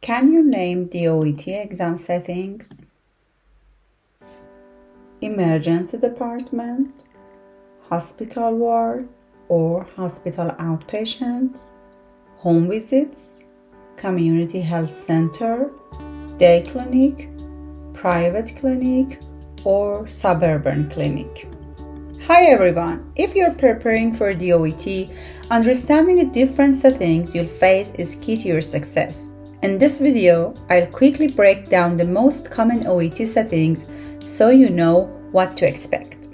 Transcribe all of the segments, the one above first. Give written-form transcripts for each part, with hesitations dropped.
Can you name the OET exam settings? Emergency department, hospital ward or hospital outpatients, home visits, community health center, day clinic, private clinic, or suburban clinic. Hi everyone! If you're preparing for the OET, understanding the different settings you'll face is key to your success. In this video, I'll quickly break down the most common OET settings so you know what to expect.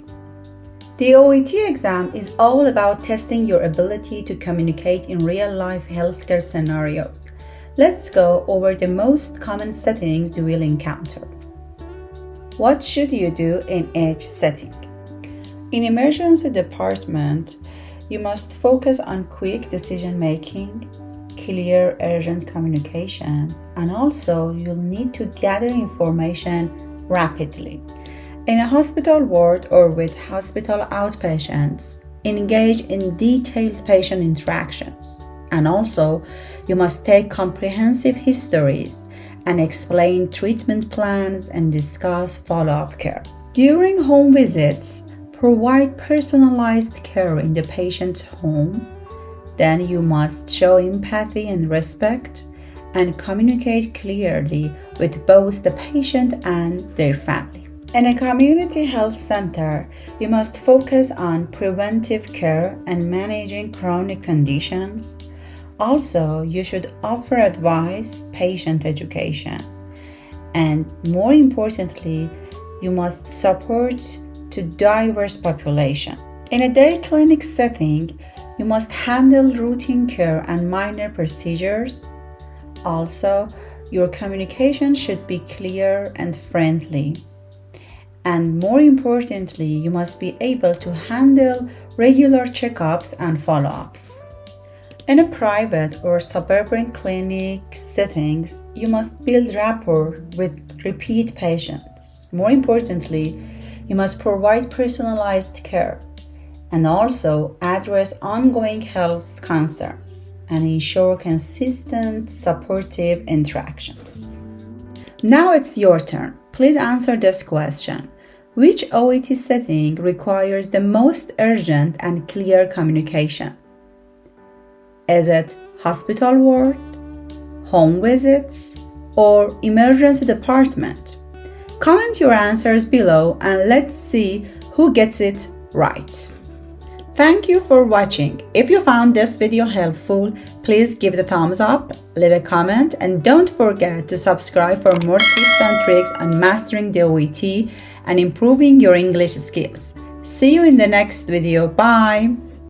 The OET exam is all about testing your ability to communicate in real-life healthcare scenarios. Let's go over the most common settings you will encounter. What should you do in each setting? In emergency department, you must focus on quick decision-making, clear, urgent communication, and also you'll need to gather information rapidly. In a hospital ward or with hospital outpatients, engage in detailed patient interactions. And also, you must take comprehensive histories and explain treatment plans and discuss follow-up care. During home visits, provide personalized care in the patient's home. Then you must show empathy and respect and communicate clearly with both the patient and their family. In a community health center, you must focus on preventive care and managing chronic conditions. Also, you should offer advice, patient education, and more importantly, you must support to diverse population. In a day clinic setting, you must handle routine care and minor procedures. Also, your communication should be clear and friendly. And more importantly, you must be able to handle regular checkups and follow-ups. In a private or suburban clinic settings, you must build rapport with repeat patients. More importantly, you must provide personalized care and also address ongoing health concerns and ensure consistent, supportive interactions. Now it's your turn. Please answer this question. Which OET setting requires the most urgent and clear communication? Is it hospital ward, home visits, or emergency department? Comment your answers below and let's see who gets it right. Thank you for watching. If you found this video helpful, please give it a thumbs up, leave a comment, and don't forget to subscribe for more tips and tricks on mastering the OET and improving your English skills. See you in the next video. Bye!